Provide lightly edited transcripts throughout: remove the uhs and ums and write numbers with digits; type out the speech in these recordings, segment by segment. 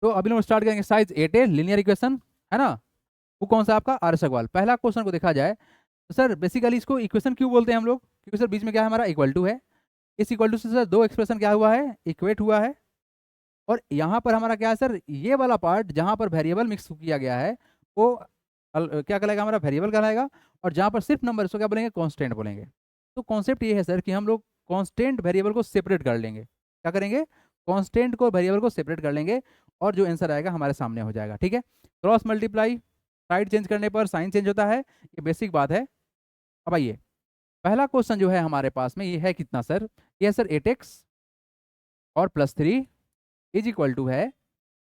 तो अभी लोग स्टार्ट करेंगे साइज 8A लीनियर इक्वेशन, है ना। वो कौन सा आपका आर्य सवाल। पहला क्वेश्चन को देखा जाए तो सर बेसिकली इसको इक्वेशन क्यों बोलते हैं हम लोग, क्योंकि सर बीच में क्या है हमारा इक्वल टू है। इस इक्वल टू से सर दो एक्सप्रेशन क्या हुआ है, इक्वेट हुआ है। और यहाँ पर हमारा क्या है सर, ये वाला पार्ट जहाँ पर वेरिएबल मिक्स किया गया है वो क्या कहलाएगा, हमारा वेरिएबल कहलाएगा। और जहाँ पर सिर्फ नंबर, इसको क्या बोलेंगे, कांस्टेंट बोलेंगे। तो कॉन्सेप्ट ये है सर कि हम लोग कांस्टेंट वेरिएबल को सेपरेट कर लेंगे। क्या करेंगे, कांस्टेंट को वेरिएबल को सेपरेट कर लेंगे और जो आंसर आएगा हमारे सामने हो जाएगा। ठीक है, क्रॉस मल्टीप्लाई साइड चेंज करने पर साइन चेंज होता है, ये बेसिक बात है। अब आइए, पहला क्वेश्चन जो है हमारे पास में ये है कितना सर, ये है सर 8x और +3 इज इक्वल टू है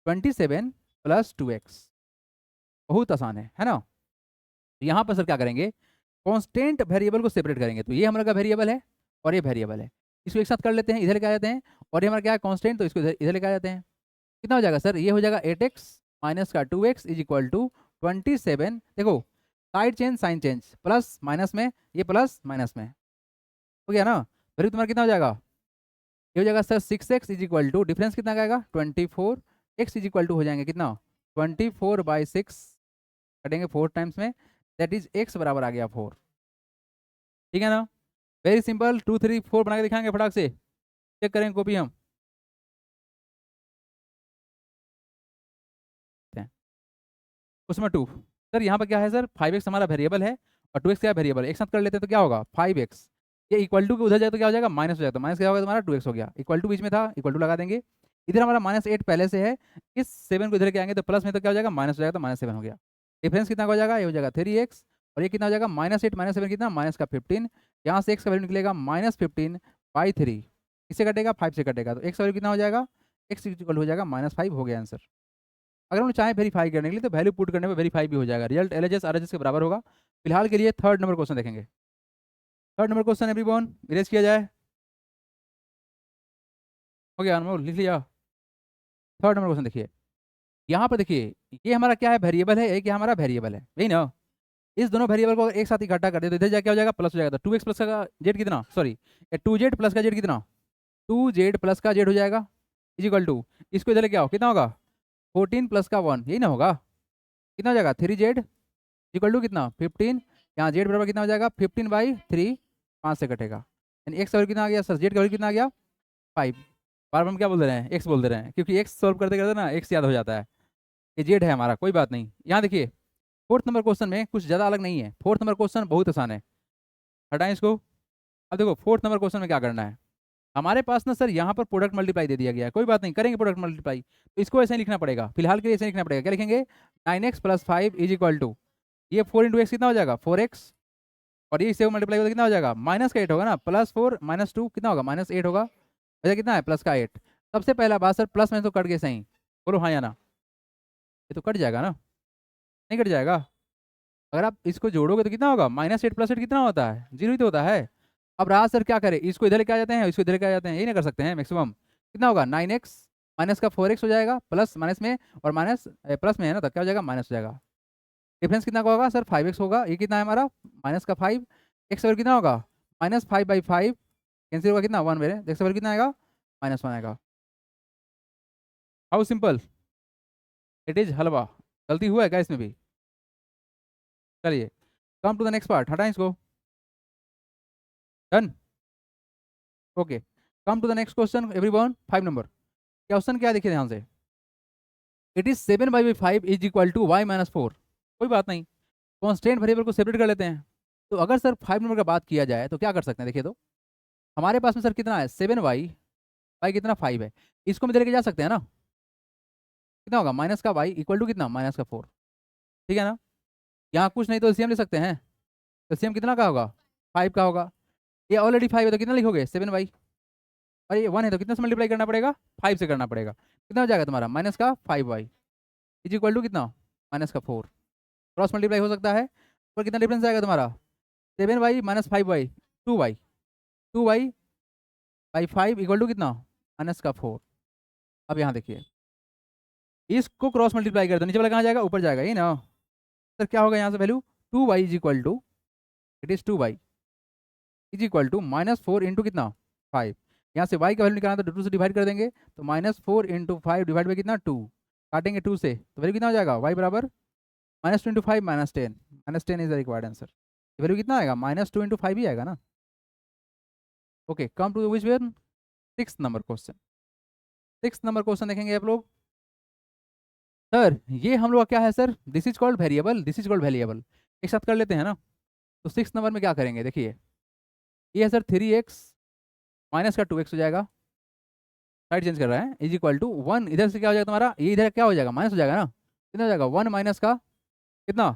27 + 2x। बहुत आसान है ना। तो यहाँ पर सर क्या करेंगे, कांस्टेंट वेरिएबल को सेपरेट करेंगे। तो ये हमारा का वेरिएबल है और ये वेरिएबल है, इसको एक साथ कर लेते हैं, इधर लेके आ जाते हैं। और ये हमारा क्या है कांस्टेंट, तो इसको इधर इधर लेके आ जाते हैं। कितना हो जाएगा सर, ये हो जाएगा 8x माइनस का 2x इज इक्वल टू 27। देखो side change sign change, plus minus में, ये प्लस माइनस में हो गया ना। फिर तुम्हारा कितना हो जाएगा, ये हो जाएगा sir 6x is equal to, difference कितना आएगा 24, x इज इक्वल टू हो जाएंगे कितना 24/6, कटेंगे 4 टाइम्स में, दैट इज x बराबर आ गया 4। ठीक है ना, वेरी सिंपल। 2 3 4 बना के दिखाएंगे फटाक से, चेक करेंगे कॉपी हम। उसमें 2 सर यहाँ पर क्या है सर, 5x हमारा वेरिएबल है और 2x क्या वेरिएबल है, एक साथ कर लेते हैं तो क्या होगा 5x। ये इक्वल टू के उधर जाए तो क्या हो जाएगा माइनस हो जाएगा, तो माइनस क्या होगा तुम्हारा 2x हो गया, इक्वल टू बीच में था, इक्वल टू लगा देंगे। इधर हमारा -8 पहले से है, इस 7 को इधर के आएंगे तो प्लस में तो क्या हो जाएगा माइनस हो जाएगा, तो -7 हो गया। डिफरेंस कितना हो जाएगा, ये हो जाएगा 3x। और ये कितना हो जाएगा -8 -7 कितना माइनस का 15, यहाँ से x का वैल्यू निकलेगा -15/3, इससे कटेगा 5 से कटेगा, तो x का वैल्यू कितना हो जाएगा, x इक्वल हो जाएगा -5 हो गया आंसर। अगर हम चाहें वेरीफाई करने के लिए तो वैल्यू पुट करने में वेरीफाई भी हो जाएगा, रिजल्ट एलएचएस आरएचएस के बराबर होगा। फिलहाल के लिए थर्ड नंबर क्वेश्चन देखेंगे। Third number question everyone erase किया जाए, हो गया अनमोल लिख लिया। थर्ड नंबर क्वेश्चन देखिए, यहाँ पर देखिए ये हमारा क्या है वेरिएबल है, एक ये हमारा वेरिएबल है, यही ना। इस दोनों वेरिएबल को अगर एक साथ इकट्ठा कर दे तो इधर जाके क्या हो जाएगा प्लस हो जाएगा, तो 2x प्लस का जेड कितना, सॉरी 2z प्लस का जेड कितना, 2z प्लस का जेड हो जाएगा इज इक्वल टू, इसको इधर लेके आओ कितना होगा 14 प्लस का 1, यही ना होगा। कितना हो जाएगा 3z इक्वल टू कितना 15, यहाँ जेड बराबर कितना हो जाएगा 15/3, 5 से कटेगा, यानी एक्स वैल्यू कितना आ गया सर, जेड का वैल्यू कितना आ गया 5। बार बार हम क्या बोल दे रहे हैं, एक्स बोल दे रहे हैं, क्योंकि एक्स सॉल्व करते करते ना एक्स याद हो जाता है। ये जेड है हमारा, कोई बात नहीं। यहाँ देखिए फोर्थ नंबर क्वेश्चन में कुछ ज़्यादा अलग नहीं है, फोर्थ नंबर क्वेश्चन बहुत आसान है, हटाएं इसको। अब देखो फोर्थ नंबर क्वेश्चन में क्या करना है, हमारे पास ना सर यहाँ पर प्रोडक्ट मल्टीप्लाई दे दिया गया है, कोई बात नहीं करेंगे प्रोडक्ट मल्टीप्लाई, तो इसको ऐसे ही लिखना पड़ेगा, फिलहाल के लिए ऐसे लिखना पड़ेगा। क्या लिखेंगे 9x + 5 इज इक्वल टू, ये 4 × x कितना हो जाएगा 4x, और ये इससे मल्टीप्लाई होगा कितना हो जाएगा -8 होगा ना, +4 -2 कितना होगा -8 होगा, वजह कितना है +8। सबसे पहला बात सर प्लस में तो कट गए सही, बोलो हाँ या ना, ये तो कट जाएगा ना, नहीं कट जाएगा। अगर आप इसको जोड़ोगे तो कितना होगा -8 + 8 कितना होता है 0 ही तो होता है। अब राज सर क्या करें, इसको इधर लेके आ जाते हैं, इसको इधर लेके आ जाते हैं, यही ना कर सकते हैं मैक्सिमम। कितना होगा 9x माइनस का 4x हो जाएगा, प्लस माइनस में और माइनस प्लस में है ना, तो क्या हो जाएगा माइनस हो जाएगा। डिफरेंस कितना का होगा सर 5x होगा, ये कितना है हमारा -5, एक्स वैल्यू कितना होगा -5/5, कैंसिल होगा कितना 1 मेरे, एक्स वैल्यू कितना आएगा -1 आएगा। How simple it is halwa, गलती हुआ है क्या इसमें भी। चलिए come to the next part, हटाएं इसको, done, okay. Come to the next question everyone, 5 number question क्या है देखिए ध्यान से, it is 7/5 is equal to y-4। कोई बात नहीं, कॉन्स्टेंट वेरिएबल को सेपरेट कर लेते हैं। तो अगर सर 5 नंबर का बात किया जाए तो क्या कर सकते हैं, देखिए तो हमारे पास में सर कितना है 7y, y कितना 5 है, इसको में लेके जा सकते हैं ना, कितना होगा माइनस का y इक्वल टू कितना -4। ठीक है ना, यहाँ कुछ नहीं तो एलसीएम ले सकते हैं, तो एलसीएम कितना का होगा 5 का होगा। ये ऑलरेडी 5 है तो कितना लिखोगे 7y, और ये 1 है तो कितना से मल्टीप्लाई करना पड़ेगा 5 से करना पड़ेगा, कितना हो जाएगा तुम्हारा -5y इज इक्वल टू कितना -4। क्रॉस मल्टीप्लाई हो सकता है, और कितना डिफरेंस आएगा तुम्हारा 7y -5y 2y, 2y/5 equal to कितना -4। अब यहाँ देखिए इसको क्रॉस मल्टीप्लाई कर दो, नीचे वाला कहाँ जाएगा ऊपर जाएगा, ये ना। सर क्या होगा यहाँ से value 2y is equal to, it is 2y is equal to -4 into कितना 5, यहाँ से y का वैल्यू निकालना तो 2 से डिवाइड कर देंगे, तो -4 × 5 डिवाइड बाई कितना 2। काटेंगे 2 से तो वैल्यू कितना हो जाएगा y बराबर -2 × 5 -10, -10 is the required answer. Value कितना आएगा -2 × 5 ही आएगा ना। Okay, come to which one, 6th number question. 6th number question देखेंगे आप लोग। सर ये हम लोग का क्या है sir, this is called variable, this is called variable, एक साथ कर लेते हैं ना। तो 6th नंबर में क्या करेंगे, देखिए ये है सर 3x माइनस का 2x हो जाएगा, साइड चेंज कर रहा है, इज इक्वल टू 1, इधर से क्या हो जाएगा तुम्हारा, ये इधर क्या हो जाएगा, माइनस हो जाएगा ना, कितना हो जाएगा 1 माइनस का कितना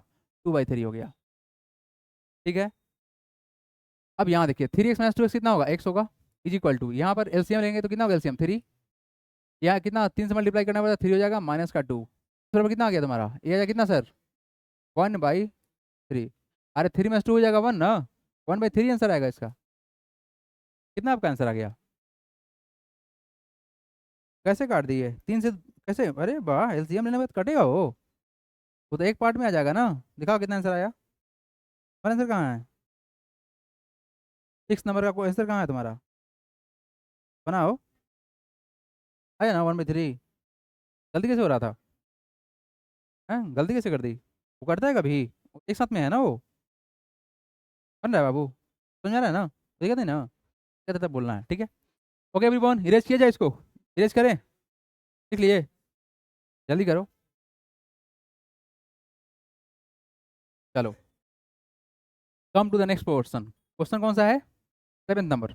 2/3 हो गया। ठीक है, अब यहाँ देखिए 3x माइनस 2x कितना होगा, x होगा, इज इक्वल टू यहाँ पर एलसीएम लेंगे तो कितना होगा एलसीएम 3, यहाँ कितना 3 से मल्टीप्लाई करना पड़ता है, 3 हो जाएगा माइनस का 2, तो कितना आ गया तुम्हारा, ये आ जाएगा कितना सर 1/3। अरे 3 माइनस 2 हो जाएगा 1 ना, 1/3 आंसर आएगा इसका। कितना आपका आंसर आ गया, कैसे काट दिए 3 से, कैसे, अरे वाह, एलसीएम लेने के बाद कटेगा वो तो एक पार्ट में आ जाएगा ना। दिखाओ कितना आंसर आया, और आंसर कहाँ है, 6 नंबर का कोई आंसर कहाँ है तुम्हारा, बनाओ, आया ना 1/3। गलती कैसे हो रहा था, हैं गलती कैसे कर दी, वो करता है कभी, एक साथ में है ना वो, बन रहा है बाबू, समझ आ रहा है ना, देखा नहीं ना, क्या तब बोलना है, ठीक है। ओके एवरीवन, इरेज किया जाए इसको, इरेज करें, लिख लिए, जल्दी करो, चलो come to the next question. Question कौन सा है, 7th नंबर।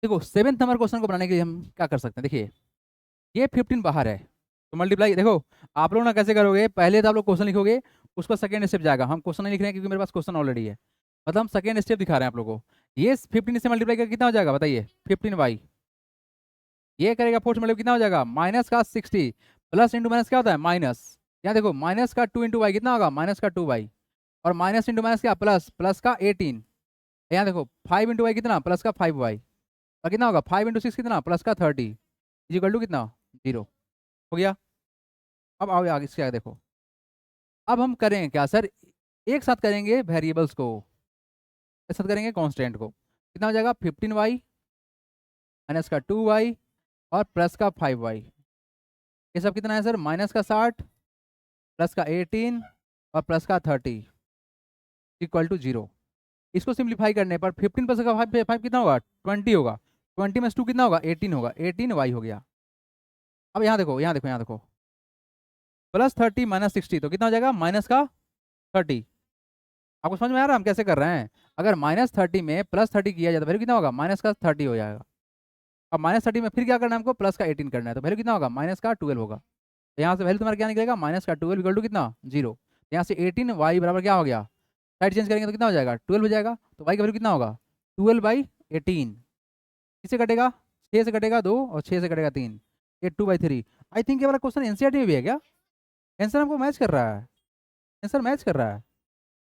देखो 7th नंबर क्वेश्चन को बनाने के लिए हम क्या कर सकते हैं, देखिए ये 15 बाहर है तो मल्टीप्लाई, देखो आप लोग ना कैसे करोगे, पहले तो आप लोग क्वेश्चन लिखोगे, उसका सेकंड स्टेप जाएगा, हम क्वेश्चन नहीं लिख रहे हैं क्योंकि मेरे पास क्वेश्चन ऑलरेडी है, मतलब हम सेकंड स्टेप दिखा रहे हैं आप लोगों को। ये 15 से मल्टीप्लाई करके कितना हो जाएगा बताइए, 15y, ये करेगा फोर्स मतलब कितना हो जाएगा माइनस का 60, प्लस इंटू माइनस क्या होता है माइनस, यहाँ देखो माइनस का 2 × y कितना होगा माइनस का 2y, और माइनस इंटू माइनस क्या प्लस, प्लस का 18, यहाँ देखो 5 × y कितना प्लस का 5y, और कितना होगा 5 × 6 कितना प्लस का 30, इज इक्वल टू कितना 0 हो गया। अब आओ आगे इसके आगे देखो, अब हम करेंगे क्या सर, एक साथ करेंगे वेरिएबल्स को, एक साथ करेंगे कांस्टेंट को, कितना हो जाएगा 15y माइनस का 2y और प्लस का 5y, ये सब कितना है सर माइनस का 60 प्लस का 18 और प्लस का 30 इक्वल टू 0। इसको सिंप्लीफाई करने पर 15 प्लस का 5 कितना होगा 20 होगा, 20 में 2 कितना होगा 18 होगा, 18y हो गया। अब यहाँ देखो यहाँ देखो यहाँ देखो, प्लस 30 माइनस 60 तो कितना हो जाएगा माइनस का 30, आपको समझ में आ रहा है हम कैसे कर रहे हैं, अगर -30 में +30 किया जाए तो वैल्यू कितना होगा माइनस का 30 हो जाएगा। अब -30 में फिर क्या करना है हमको, प्लस का 18 करना है, तो वैल्यू कितना होगा माइनस का 12 होगा। तो यहाँ से वैल्यू तुम्हारा क्या निकलेगा माइनस का 12 इक्वल टू कितना 0, यहाँ से 18y बराबर क्या हो गया, साइड चेंज करेंगे तो कितना हो जाएगा 12 हो जाएगा, तो y का वैल्यू कितना होगा 12/18, किससे कटेगा 6 से कटेगा 2 और 6 से कटेगा 3, ये 2/3। आई थिंक ये वाला क्वेश्चन एनसीईआरटी में भी है क्या, आंसर हमको मैच कर रहा है, आंसर मैच कर रहा है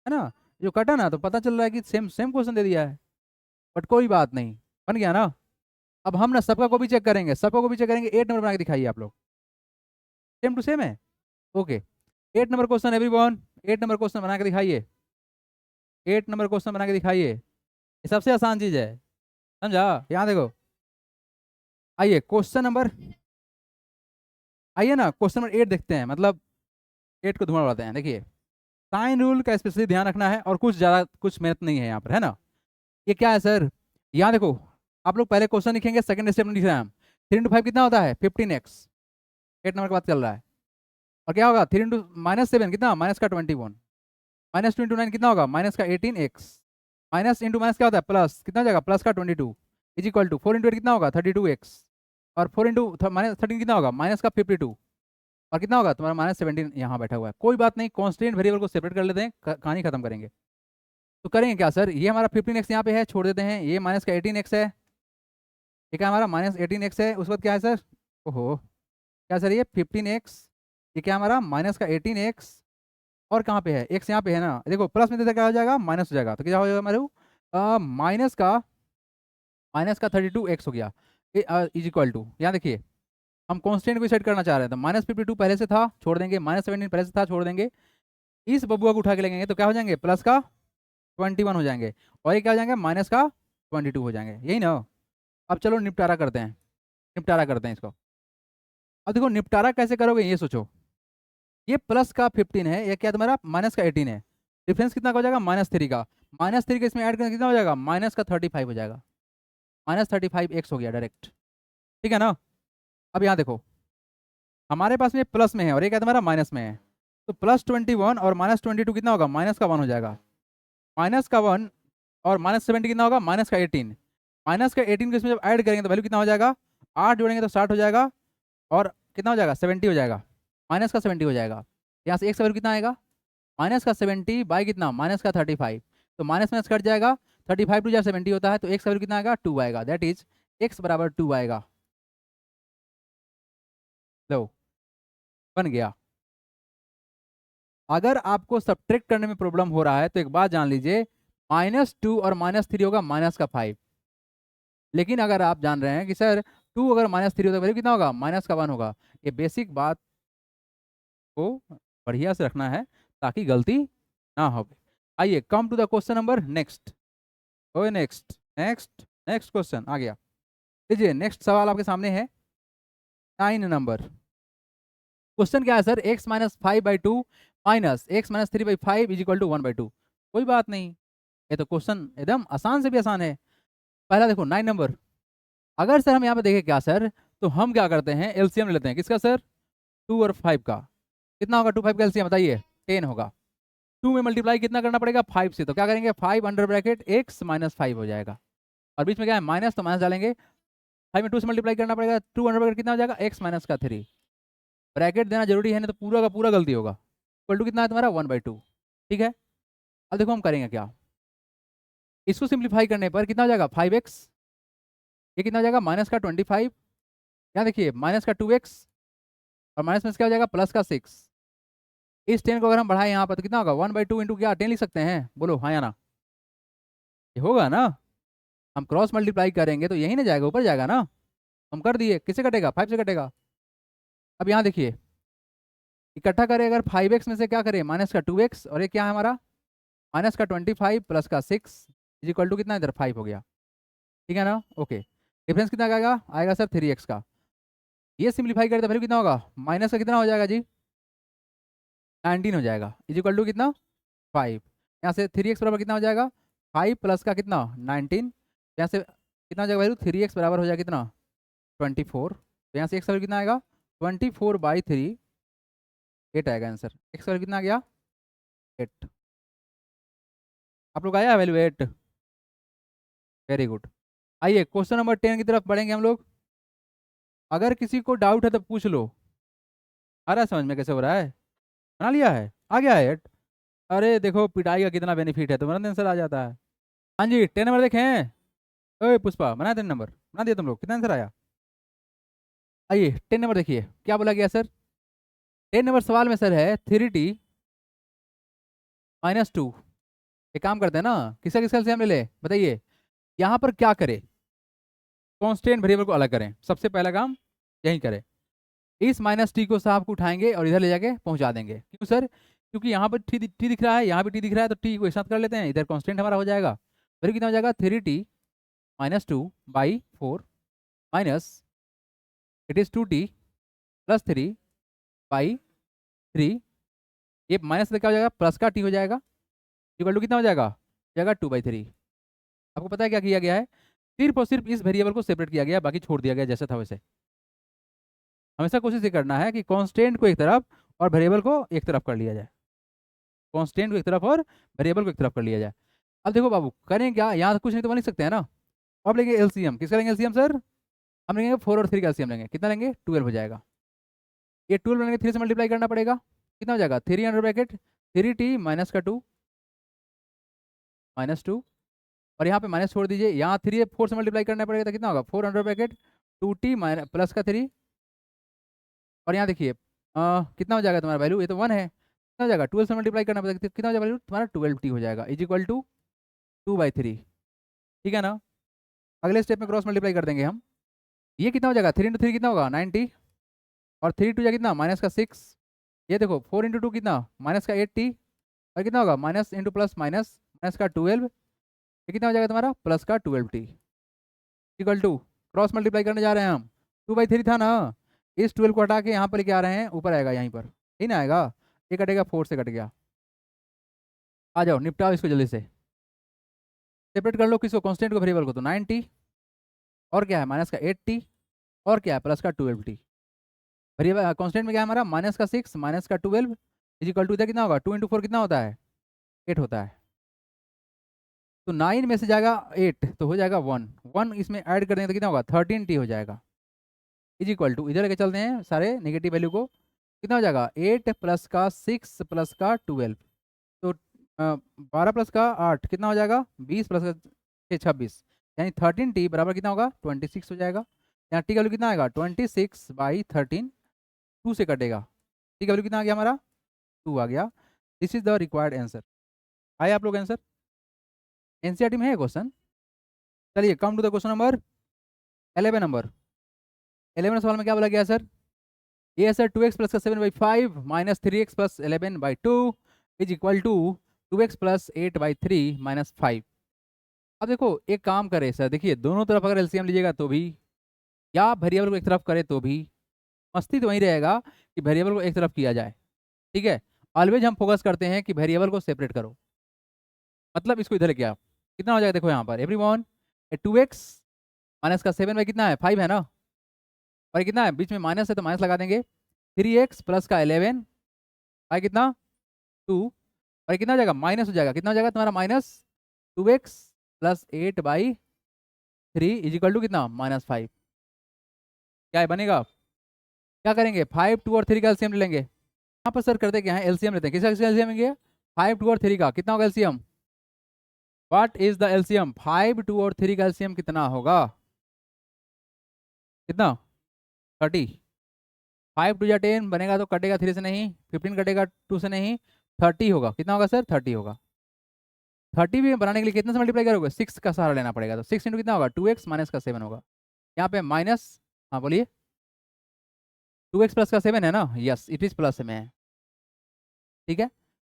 ना, जो कटा ना तो पता चल रहा है कि सेम सेम क्वेश्चन दे दिया है, बट कोई बात नहीं, बन गया ना। अब हम ना सबका को भी चेक करेंगे, सबका को भी चेक करेंगे, 8 नंबर बना के दिखाइए आप लोग, सेम टू सेम है। Okay 8 number question everyone, 8 number question बना के दिखाइए, 8 नंबर क्वेश्चन बना के दिखाइए, ये सबसे आसान चीज है, समझा। यहाँ देखो, आइए क्वेश्चन नंबर, आइए ना क्वेश्चन नंबर 8 देखते हैं, मतलब 8 को धुआं उड़ाते हैं। देखिए साइन रूल का स्पेशली ध्यान रखना है, और कुछ ज़्यादा कुछ मेहनत नहीं है यहाँ पर, है ना। ये क्या है सर, यहाँ देखो आप लोग पहले क्वेश्चन लिखेंगे, सेकंड स्टेप में लिख रहे हैं हम, 3 × 5 कितना होता है 15x, 8 नंबर की बात चल रहा है, और क्या होगा 3 × -7 कितना माइनस का 21, -2 × 9 कितना होगा माइनस का 18x, माइनस इंटू माइनस क्या होता है प्लस, कितना हो जाएगा प्लस का 22, इज इक्वल टू 4 × 8 कितना होगा 32x, और 4 × -13 कितना होगा माइनस का 52, और कितना होगा तुम्हारा -17 यहाँ बैठा हुआ है। कोई बात नहीं, कॉन्स्टेंट वेरिएबल को सेपरेट कर लेते हैं, कहानी खत्म करेंगे। तो करेंगे क्या सर, ये हमारा 15x यहाँ पे है, छोड़ देते हैं, ये माइनस का 18x है, ये क्या हमारा -18x है, उसके बाद क्या है सर, ओहो क्या सर ये 15x, ये क्या हमारा माइनस का 18x, और कहाँ पे है x यहाँ पे है ना, देखो प्लस में देता क्या हो जाएगा माइनस हो जाएगा, तो क्या हो जाएगा हमारे माइनस का 32x हो गया, इज इक्वल टू, यहाँ देखिए हम कांस्टेंट को सेट करना चाह रहे थे, -52 पहले से था छोड़ देंगे, -17 पहले से था छोड़ देंगे, इस बबुआ को उठा के लेंगे तो क्या हो जाएंगे प्लस का 21 हो जाएंगे, और ये क्या हो जाएंगे माइनस का 22 हो जाएंगे, यही ना। अब चलो निपटारा करते हैं, निपटारा करते हैं इसको। अब देखो निपटारा कैसे करोगे ये सोचो। ये प्लस का 15 है, ये क्या तुम्हारा माइनस का 18 है। डिफरेंस कितना का हो जाएगा, -3 का। -3 का इसमें ऐड करना कितना हो जाएगा, माइनस का 35 हो जाएगा। -35 x हो गया डायरेक्ट। ठीक है ना। अब यहाँ देखो, हमारे पास में प्लस में है और ये क्या तुम्हारा माइनस में है। तो +21 और -22 कितना होगा, माइनस का 1 हो जाएगा। माइनस का 1 और -70 कितना होगा, माइनस का 18। माइनस का 18 को इसमें जब ऐड करेंगे तो वैल्यू कितना हो जाएगा, 8 जोड़ेंगे तो 60 हो जाएगा। और कितना हो जाएगा, 70 हो जाएगा। माइनस का 70 हो जाएगा। यहाँ से x का वैल्यू कितना आएगा, माइनस का 70 बाई कितना, माइनस का 35। तो माइनस माइनस कट जाएगा, 35 टू 70 होता है, तो x का वैल्यू कितना आएगा, 2 आएगा। दैट इज x बराबर 2 आएगा। लो, बन गया। अगर आपको सब्ट्रैक्ट करने में प्रॉब्लम हो रहा है तो एक बात जान लीजिए, -2 और -3 होगा माइनस का 5। लेकिन अगर आप जान रहे हैं कि सर 2 अगर -3 होता है वैल्यू कितना होगा, माइनस का 1 होगा, ये बेसिक बात को बढ़िया से रखना है ताकि गलती ना हो। आइए come to the question number next. ओए नेक्स्ट नेक्स्ट नेक्स्ट क्वेश्चन आ गया। लीजिए नेक्स्ट सवाल आपके सामने है 9 नंबर। क्वेश्चन क्या है sir, x-5/2 minus x-3/5 is equal to 1/2। कोई बात नहीं, ये तो क्वेश्चन एकदम आसान से भी आसान है। पहला देखो 9 नंबर। अगर सर हम यहाँ पे देखें क्या सर, तो हम क्या करते हैं, एलसीएम लेते हैं किसका सर, 2 और 5 का। कितना होगा 2 5 का एलसीएम बताइए, 10 होगा। 2 में मल्टीप्लाई कितना करना पड़ेगा, 5 से। तो क्या करेंगे, 5 अंडर ब्रैकेट x-5 हो जाएगा। और बीच में क्या है माइनस, तो माइनस डालेंगे। 5 में 2 से मल्टीप्लाई करना पड़ेगा, 2 अंडर ब्रैकेट कितना हो जाएगा, x-3। ब्रैकेट देना जरूरी है, नहीं तो पूरा का पूरा गलती होगा। इक्वल टू कितना है तुम्हारा, 1/2। ठीक है। अब देखो हम करेंगे क्या, इसको सिंप्लीफाई करने पर कितना हो जाएगा, 5x। ये कितना हो जाएगा, माइनस का 25। यहाँ देखिए माइनस का 2x और माइनस में क्या हो जाएगा, प्लस का 6। इस 10 को अगर हम बढ़ाएं यहाँ पर तो कितना होगा, 1/2 इंटू क्या 10 लिख सकते हैं, बोलो हाँ या ना। ये होगा ना, हम क्रॉस मल्टीप्लाई करेंगे तो यही ना जाएगा, ऊपर जाएगा ना। हम कर दिए, किससे कटेगा, 5 से कटेगा। अब यहाँ देखिए इकट्ठा करें, अगर 5x में से क्या करें, माइनस का 2x, और ये क्या है हमारा, माइनस का 25 प्लस का 6 इज इक्वल टू कितना, इधर 5 हो गया। ठीक है ना, ओके। डिफरेंस कितना आएगा, आएगा सर 3x का। ये सिंप्लीफाई करें तो वैल्यू कितना होगा, माइनस का कितना हो जाएगा जी, 19 हो जाएगा, इज इक्वल टू कितना, 5। यहाँ से 3x बराबर कितना हो जाएगा, 5 प्लस का कितना, 19। यहाँ से कितना हो जाएगा वैल्यू, 3x बराबर हो जाएगा कितना, 24। तो यहाँ से x का वैल्यू कितना आएगा, 24/3, 8 आएगा आंसर। x का वैल्यू कितना आ गया, 8। आप लोग आया वैल्यू 8, वेरी गुड। आइए क्वेश्चन नंबर 10 की तरफ बढ़ेंगे हम लोग। अगर किसी को डाउट है तो पूछ लो। आ रहा है समझ में कैसे हो रहा है, बना लिया है, आ गया है 8। अरे देखो पिटाई का कितना बेनिफिट है, तुम्हारा आंसर आ जाता है। हाँ जी 10 नंबर देखें, ओए पुष्पा बना 10 नंबर, बना दिया तुम लोग, कितना आंसर आया। आइए 10 नंबर देखिए क्या बोला गया सर। 10 नंबर सवाल में सर है 3t-2। एक काम करते हैं ना, किसका किसका एलसीएम ले ले बताइए। यहाँ पर क्या करें, कांस्टेंट वेरिएबल को अलग करें, सबसे पहला काम यही करें। इस -t को साहब को उठाएंगे और इधर ले जाके पहुंचा देंगे। क्यों सर, क्योंकि यहाँ पर टी दिख रहा है, यहाँ भी टी दिख रहा है, तो टी को एक साथ कर लेते हैं, इधर कांस्टेंट हमारा हो जाएगा। फिर कितना हो जाएगा, 3t-2/4 minus it is 2t + 3/3। ये माइनस से क्या हो जाएगा, प्लस का टी हो जाएगा, इक्वल टू कितना हो जाएगा, 2/3। आपको पता है क्या किया गया है, सिर्फ और सिर्फ इस वेरिएबल को सेपरेट किया गया, बाकी छोड़ दिया गया जैसा था वैसे। हमेशा कोशिश ये करना है कि कांस्टेंट को एक तरफ और वेरिएबल को एक तरफ कर लिया जाए, कांस्टेंट को एक तरफ और वेरिएबल को एक तरफ कर लिया जाए। अब देखो बाबू करें क्या, यहाँ कुछ नहीं तो बन सकते हैं ना। अब लेंगे एलसीएम, किसका लेंगे एलसीएम सर, हम लेंगे 4 और 3 का एलसीएम लेंगे, कितना लेंगे, 12 हो जाएगा। ये 12 लेंगे, 3 से मल्टीप्लाई करना पड़ेगा, कितना हो जाएगा, 3 अंडर ब्रैकेट 3t माइनस का 2 -2, और यहाँ पे माइनस छोड़ दीजिए, यहाँ 3 4 से मल्टीप्लाई करना पड़ेगा तो कितना होगा, 4 अंडर ब्रैकेट 2t प्लस का 3। और यहाँ देखिए कितना हो जाएगा तुम्हारा वैल्यू, ये तो 1 है, कितना हो जाएगा, 12 से मल्टीप्लाई करना पड़ेगा, कितना हो जाएगा वैल्यू तुम्हारा, 12t हो जाएगा, इज इक्वल टू 2/3। ठीक है ना। अगले स्टेप में क्रॉस मल्टीप्लाई कर देंगे हम। ये कितना हो जाएगा, 3 × 3 कितना होगा, 90, और 3 2 कितना, माइनस का 6। ये देखो 4 × 2 कितना, माइनस का 8t, और कितना होगा, minus into plus minus, minus का 12, ये कितना हो जाएगा तुम्हारा, प्लस का 12t equal to, cross multiply करने जा रहे हैं हम, 2/3 था ना, इस 12 को हटा के यहाँ पर क्या आ रहे हैं, ऊपर आएगा यहीं पर, यही ना आएगा, ये कटेगा 4 से कट गया। आ जाओ निपटाओ इसको जल्दी से, सेपरेट कर लो किसको, कांस्टेंट को वेरिएबल को, तो 90 और क्या है माइनस का 80 और क्या है प्लस का 12t। वेरिएबल कांस्टेंट में क्या है हमारा माइनस का 6 माइनस का 12 इज इक्वल टू इधर कितना होगा, 2 इंटू 4 कितना होता है 8 होता है। तो 9 में से जाएगा 8 तो हो जाएगा 1 1, इसमें ऐड कर देंगे तो कितना होगा 13t हो जाएगा। इज इक्वल टू इधर लेके चलते हैं सारे नेगेटिव वैल्यू को, कितना हो जाएगा 8 प्लस का 6 प्लस का 12, तो 12 प्लस का 8 कितना हो जाएगा 20 प्लस का 6 26, यानी 13t बराबर कितना होगा 26 हो जाएगा। यहाँ टी का वैल्यू कितना आएगा 26/13, 2 से कटेगा, टी का वैल्यू कितना आ गया हमारा 2 आ गया। This is the required answer. आए आप लोग आंसर, एनसीईआरटी में है क्वेश्चन। चलिए come to the question number 11 number. 11 सवाल में क्या बोला गया सर, ये है सर 2x प्लस का 7/5 minus 3x plus 11/2 is equal to 2x plus 8/3 minus 5। अब देखो एक काम करे सर, देखिए दोनों तरफ अगर एलसीएम लीजिएगा तो भी, या वेरिएबल को एक तरफ करे तो भी, मस्ती तो वहीं रहेगा कि वेरिएबल को एक तरफ किया जाए, ठीक है। ऑलवेज हम फोकस करते हैं कि वेरिएबल को सेपरेट करो, मतलब इसको इधर लेके आओ, कितना हो जाएगा देखो यहाँ पर एवरीवन, 2x माइनस का 7 बाई कितना है 5 है ना, और कितना है बीच में माइनस है तो माइनस लगा देंगे, 3x प्लस का 11 बाई कितना 2, और कितना हो जाएगा माइनस हो जाएगा, कितना हो जाएगा तुम्हारा minus 2x plus 8/3 is equal to कितना -5। क्या है बनेगा, क्या करेंगे 5 2 और 3 का एलसीएम ले लेंगे। यहाँ पर सर करते क्या है एलसीएम लेते हैं, किसका एलसीएम लेंगे 5 2 और 3 का, कितना होगा LCM, what is the LCM, 5 2 और 3 का एलसीएम कितना होगा, कितना 30, 5 2 या 10 बनेगा तो कटेगा 3 से नहीं, 15 कटेगा 2 से नहीं, 30 होगा, कितना होगा सर 30 होगा। 30 भी बनाने के लिए कितने से मल्टीप्लाई करोगे 6 का सहारा लेना पड़ेगा, तो 6 इंटू कितना होगा 2x माइनस का 7 होगा, यहाँ पे माइनस, हाँ बोलिए 2x प्लस का 7 है ना, यस इट इज प्लस में है, ठीक है।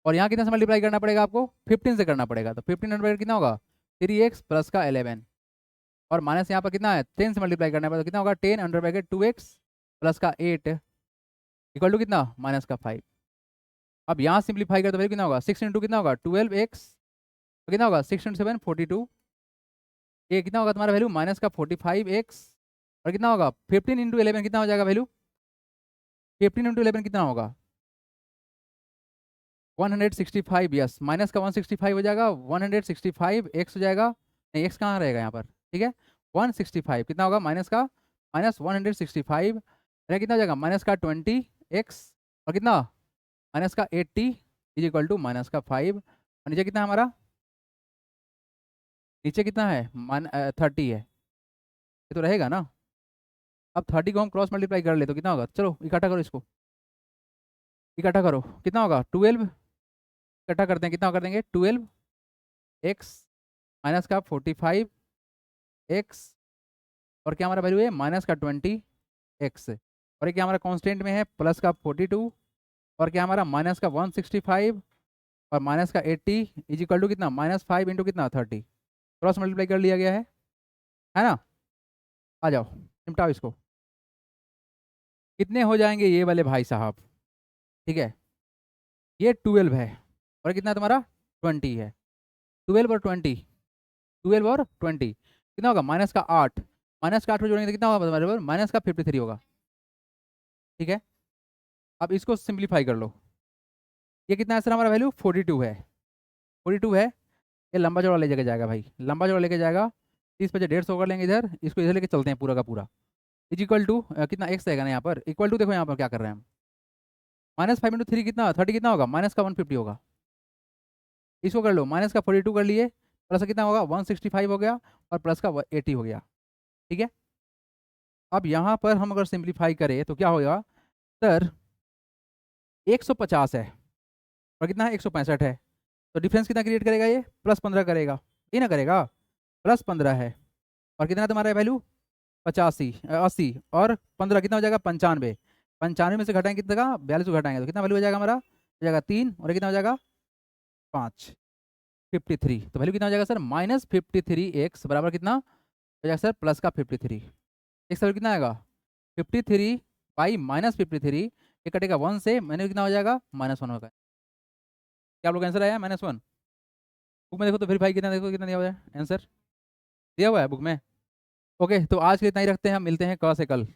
और यहाँ कितने से मल्टीप्लाई करना पड़ेगा आपको 15 से करना पड़ेगा, तो 15 कितना होगा 3x प्लस का 11, और माइनस यहाँ पर कितना है 10 से मल्टीप्लाई करना पड़ेगा, तो कितना होगा 10 अंडर ब्रैकेट 2x प्लस का 8 इक्वल टू कितना माइनस का 5। अब यहाँ सिंप्लीफाई करते तो कितना होगा 6 इंटू कितना होगा 12x, तो कितना होगा 6 इंटू 7 42, ये कितना होगा तुम्हारा वैल्यू माइनस का 45x, और कितना होगा 15 इंटू 11 कितना हो जाएगा वैल्यू, 15 इंटू 11 कितना होगा 165, यस माइनस का 165 हो जाएगा, 165 x हो जाएगा, नहीं x कहाँ रहेगा यहाँ पर, ठीक है 165 कितना होगा माइनस का माइनस 165, कितना हो जाएगा माइनस का 20x, और कितना माइनस का 80 इज इक्वल टू माइनस का 5, और नीचे कितना है हमारा, नीचे कितना है 30 है, ये तो रहेगा ना। अब 30 को हम क्रॉस मल्टीप्लाई कर ले तो कितना होगा, चलो इकट्ठा करो इसको, इकट्ठा करो कितना होगा 12, इकट्ठा करते हैं कितना कर देंगे 12x माइनस का 45x, और क्या हमारा वैल्यू है माइनस का 20x, और ये क्या हमारा कांस्टेंट में है प्लस का 42, और क्या हमारा माइनस का 165 और माइनस का 80 इज इक्वल टू कितना -5 इंटू कितना 30, क्रॉस मल्टीप्लाई कर लिया गया है ना। आ जाओ निपटाओ इसको, कितने हो जाएंगे ये वाले भाई साहब, ठीक है ये 12 है और कितना तुम्हारा 20 है, 12 और 20, 12 और 20 कितना होगा माइनस का 8, माइनस का 8 को जोड़ेंगे तो कितना होगा तुम्हारे माइनस का 53 होगा, ठीक है। अब इसको सिंप्लीफाई कर लो, ये कितना है सर हमारा वैल्यू 42 है, 42 है, ये लंबा चौड़ा ले जाके जाएगा भाई, लंबा चौड़ा लेके जाएगा 30 बजे 150 कर लेंगे इधर, इसको इधर लेके चलते हैं पूरा का पूरा, इज इक्वल टू कितना एक्स रहेगा ना यहाँ पर, इक्वल टू देखो यहाँ पर क्या कर रहे हैं हम, -5 इंटू 3 कितना 30 कितना होगा माइनस का 150 होगा, इसको कर लो माइनस का 42 कर लिए, प्लस का कितना होगा 165 हो गया, और प्लस का 80 हो गया, ठीक है। अब यहाँ पर हम अगर सिंप्लीफाई करें तो क्या होगा सर 150 है और कितना है 165 है, तो डिफरेंस कितना क्रिएट करेगा ये +15 करेगा, ये ना करेगा +15 है, और कितना तुम्हारा वैल्यू 85 80, और 15 कितना हो जाएगा 95, 95 में से घटाएंगे कितना का 42 को घटाएंगे तो कितना वैल्यू हो जाएगा हमारा, हो जाएगा 3, और कितना हो जाएगा 5 53, तो वैल्यू कितना हो जाएगा सर -53x बराबर कितना हो जाएगा सर प्लस का 53, x वैल्यू कितना आएगा 53 फाइव माइनस 53, ये कटेगा 1 से, मैंने कितना हो जाएगा -1 होगा। क्या आप लोग आंसर आया -1? बुक में देखो तो वेरीफाई कितना, देखो कितना दिया हुआ है आंसर, दिया हुआ है बुक में। ओके, तो आज के लिए इतना ही रखते हैं, हम मिलते हैं कल से कल।